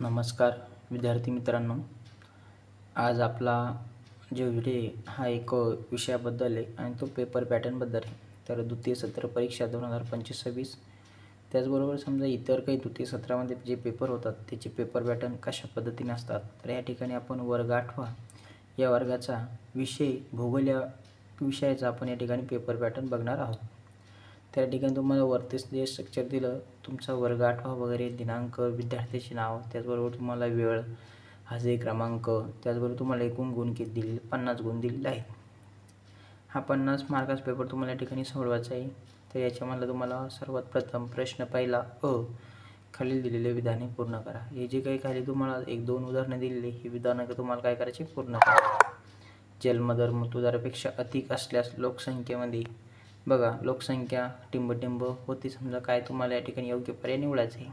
नमस्कार विद्यार्थी मित्रांनो. आज आपला जो व्हिडिओ आहे हा एक विषयाबद्दल आहे आणि तो पेपर पॅटर्नबद्दल आहे. तर द्वितीय सत्र परीक्षा 2025-26 त्याचबरोबर समजा इतर काही द्वितीय सत्रामध्ये जे पेपर होतात त्याचे पेपर पॅटर्न कशा पद्धतीने असतात. तर या ठिकाणी आपण वर्ग 8वा या वर्गाचा विषय भूगोल या विषयाचा आपण या ठिकाणी पेपर पॅटर्न बघणार आहोत. त्या ठिकाणी तुम्हाला वरतीच जे स्ट्रक्चर दिलं, तुमचा वर्ग 8वा वगैरे, दिनांक, विद्यार्थ्याचे नाव, त्याचबरोबर तुम्हाला वेळ, हजे क्रमांक, त्याचबरोबर तुम्हाला एकूण गुण किती दिलेले, 50 गुण दिलेले आहेत. हा 50 मार्काचा पेपर तुम्हाला या ठिकाणी सोडवायचा आहे. तर याच्यामधला तुम्हाला सर्वात प्रथम प्रश्न पहिला खालील दिलेले विधाने पूर्ण करा. हे जे काही खाली तुम्हाला 1-2 उदाहरणं दिलेली, ही विधानं तुम्हाला काय करायची, पूर्ण करा. जन्मदर मृत्यूदरापेक्षा अधिक असल्यास लोकसंख्येमध्ये बघा, लोकसंख्या टिंबटिंब होती समजा, काय तुम्हाला या ठिकाणी योग्य पर्याय निवडायचा आहे.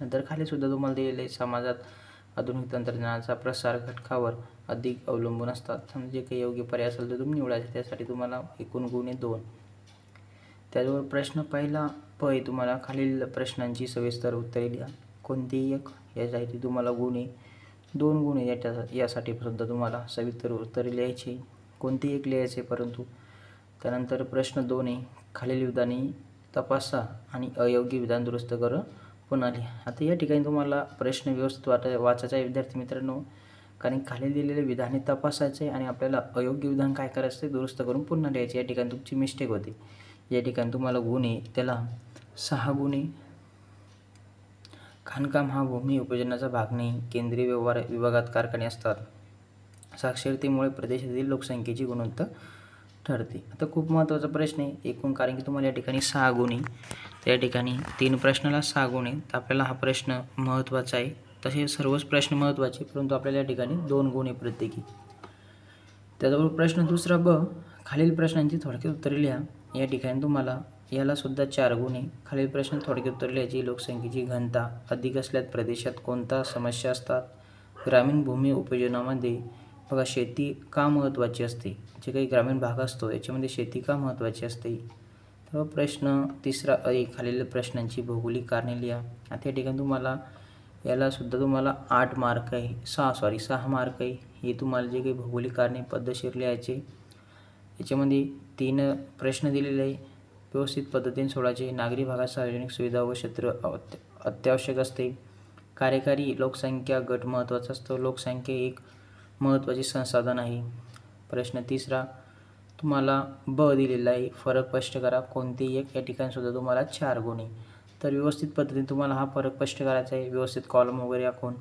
नंतर खाली सुद्धा तुम्हाला दिलेले आहे, समाजात आधुनिक तंत्रज्ञानाचा प्रसार घटकावर अधिक अवलंबून असतात. समजा जे काही योग्य पर्याय असेल तर तुम्ही निवडायचे. त्यासाठी तुम्हाला एकूण गुण आहे 2. त्याचबरोबर प्रश्न पहिला तुम्हाला खालील प्रश्नांची सविस्तर उत्तरे द्या. कोणतीही एक, यासाठी तुम्हाला गुण आहे 2 गुण आहे. यासाठी सुद्धा तुम्हाला सविस्तर उत्तरे लिहायची, कोणतीही एक लिहायचे. परंतु त्यानंतर प्रश्न 2 आहे, खालील विधाने तपासा आणि अयोग्य विधान दुरुस्त करून पुन्हा लिहा. आता या ठिकाणी तुम्हाला प्रश्न व्यवस्थित वाचायचा आहे विद्यार्थी मित्रांनो, कारण खाली दिलेले विधाने तपासायचे आणि आपल्याला अयोग्य विधान काय करायचं ते दुरुस्त करून पुन्हा लिहायचे. या ठिकाणी तुमची मिस्टेक होते. या ठिकाणी तुम्हाला गुण आहे त्याला 6 गुण आहे. खाणकाम हा भूमी उपयोजनाचा भाग नाही. केंद्रीय व्यवहार विभागात कारखाने असतात. साक्षरतेमुळे प्रदेशातील लोकसंख्येची गुणवत्ता ठरते. आता खूप महत्त्वाचा प्रश्न आहे एकूण, कारण की तुम्हाला या ठिकाणी 6 गुण आहे. त्या ठिकाणी 3 प्रश्नाला 6 गुण आहे. तर आपल्याला हा प्रश्न महत्त्वाचा आहे. तसे सर्वच प्रश्न महत्त्वाचे, परंतु आपल्याला या ठिकाणी 2 गुण आहे प्रत्येकी. त्याचबरोबर प्रश्न दुसरा खालील प्रश्नांची थोडक्यात उत्तरे लिहा. या ठिकाणी तुम्हाला याला सुद्धा 4 गुण आहे. खालील प्रश्न थोडक्यात उत्तरे लिहायची. लोकसंख्येची घनता अधिक असल्यास प्रदेशात कोणत्या समस्या असतात. ग्रामीण भूमी उपयोजनामध्ये बघा, शेती का महत्त्वाची असते. जे काही ग्रामीण भाग असतो याच्यामध्ये शेती का महत्त्वाची असते. तर प्रश्न तिसरा खालील प्रश्नांची भौगोलिक कारणे लिहा. आता या ठिकाणी तुम्हाला याला सुद्धा तुम्हाला 8 मार्क आहे, 6 मार्क आहे. हे तुम्हाला जे काही भौगोलिक कारणे पद्धतशीर लिहायचे. याच्यामध्ये 3 प्रश्न दिलेले आहे, व्यवस्थित पद्धतीने सोडायचे. नागरी भागात सार्वजनिक सुविधा व क्षेत्र अत्यावश्यक असते. कार्यकारी लोकसंख्या गट महत्त्वाचा असतो. लोकसंख्या एक महत्त्वाचे संसाधन आहे. प्रश्न तिसरा तुम्हाला दिलेला आहे, फरक स्पष्ट करा. कोणतेही एक, या ठिकाणी सुद्धा तुम्हाला 4 गुण आहे. तर व्यवस्थित पद्धतीने तुम्हाला हा फरक स्पष्ट करायचा आहे, व्यवस्थित कॉलम वगैरे आखून.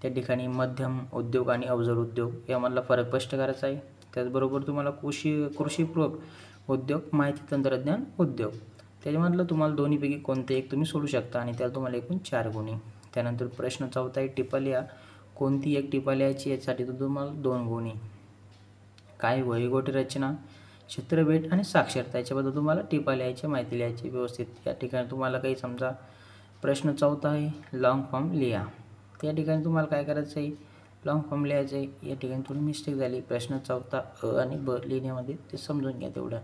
त्या ठिकाणी मध्यम उद्योग आणि अवजड उद्योग यामधला फरक स्पष्ट करायचा आहे. त्याचबरोबर तुम्हाला कृषीपूरक उद्योग, माहिती तंत्रज्ञान उद्योग, त्याच्यामधलं तुम्हाला दोन्हीपैकी कोणते एक तुम्ही सोडू शकता आणि त्याला तुम्हाला एकूण 4 गुण आहे. त्यानंतर प्रश्न 4 आहे, टिपा लिहा. कोणती एक टिपा लिहायची, यासाठी तुम्हाला 2 गुण आहे. काय वहिगोटी रचना, क्षेत्रभेद आणि साक्षरता याच्याबद्दल तुम्हाला टिपा लिहायची, माहिती लिहायची व्यवस्थित. या ठिकाणी तुम्हाला काही समजा प्रश्न 4 आहे, लॉंग फॉर्म लिहा. त्या ठिकाणी तुम्हाला काय करायचं आहे, लॉंग फॉर्म लिहायचं आहे. या ठिकाणी थोडी मिस्टेक झाली. प्रश्न 4 आणि लिहिण्यामध्ये ते समजून घ्या तेवढं.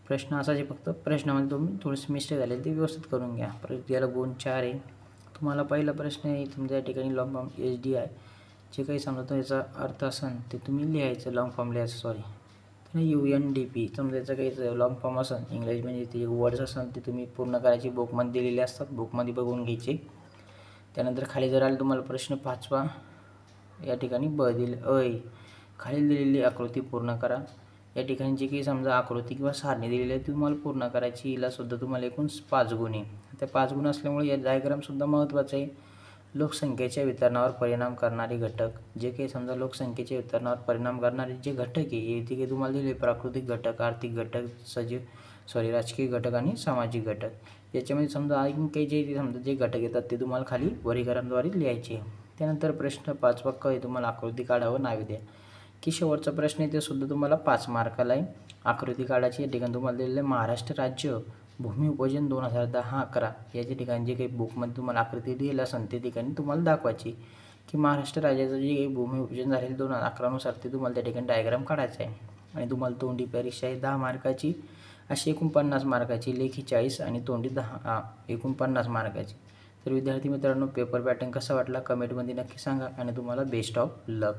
प्रश्न असाच आहे, फक्त प्रश्नामध्ये तुम्ही थोडीशी मिस्टेक झाली ते व्यवस्थित करून घ्या. परत याला गुण 4 आहे. तुम्हाला पहिला प्रश्न आहे समजा या ठिकाणी लॉंग फॉर्म HDI जे काही समजा याचा अर्थ असेल ते तुम्ही लिहायचं, लॉंग फॉर्म लिहायचं. तर UNDP समजा याचं काही लॉंग फॉर्म असेल इंग्रजीमध्ये ते वर्ड्स असेल ते तुम्ही पूर्ण करायचे. बुकमध्ये दिलेले असतात, बुकमध्ये बघून घ्यायचे. त्यानंतर खाली जर आलं तुम्हाला प्रश्न 5वा, या ठिकाणी दिले खाली दिलेली आकृती पूर्ण करा. या ठिकाणी जे काही समजा आकृती किंवा सारणी दिलेली आहे ती तुम्हाला पूर्ण करायची. हिला सुद्धा तुम्हाला एकूण 5 गुण आहे. त्या 5 गुण असल्यामुळे या डायग्रामसुद्धा महत्त्वाचं आहे. लोकसंख्येच्या वितरणावर परिणाम करणारे घटक, जे काही समजा लोकसंख्येच्या वितरणावर परिणाम करणारे जे घटक आहे ते काही तुम्हाला दिले, प्राकृतिक घटक, आर्थिक घटक, राजकीय घटक आणि सामाजिक घटक. याच्यामध्ये समजा आणखी काही जे समजा जे घटक येतात ते तुम्हाला खाली वर्गीकरणाद्वारे लिहायचे. त्यानंतर प्रश्न 5वा आहे, तुम्हाला आकृती काढा व नावे द्या. की शेवटचा प्रश्न आहे ते सुद्धा तुम्हाला 5 मार्काला आहे. आकृती काढायची. या ठिकाणी तुम्हाला दिलेलं आहे महाराष्ट्र राज्य भूमी उपयोजन 2010-11 याच्या ठिकाणी जे काही बुकमध्ये तुम्हाला आकृती दिलेली असेल ते ठिकाणी तुम्हाला दाखवायची, की महाराष्ट्र राज्याचं जे काही भूमी उपयोजन झालेलं 2011 नुसार ते तुम्हाला त्या ठिकाणी डायग्राम काढायचा आहे. आणि तुम्हाला तोंडी परीक्षा आहे 10 मार्काची, अशी एकूण 50 मार्काची, लेखी 40 आणि तोंडी 10 एकूण 50 मार्काची. तर विद्यार्थी मित्रांनो, पेपर पॅटर्न कसा वाटला कमेंटमध्ये नक्की सांगा आणि तुम्हाला बेस्ट ऑफ लक.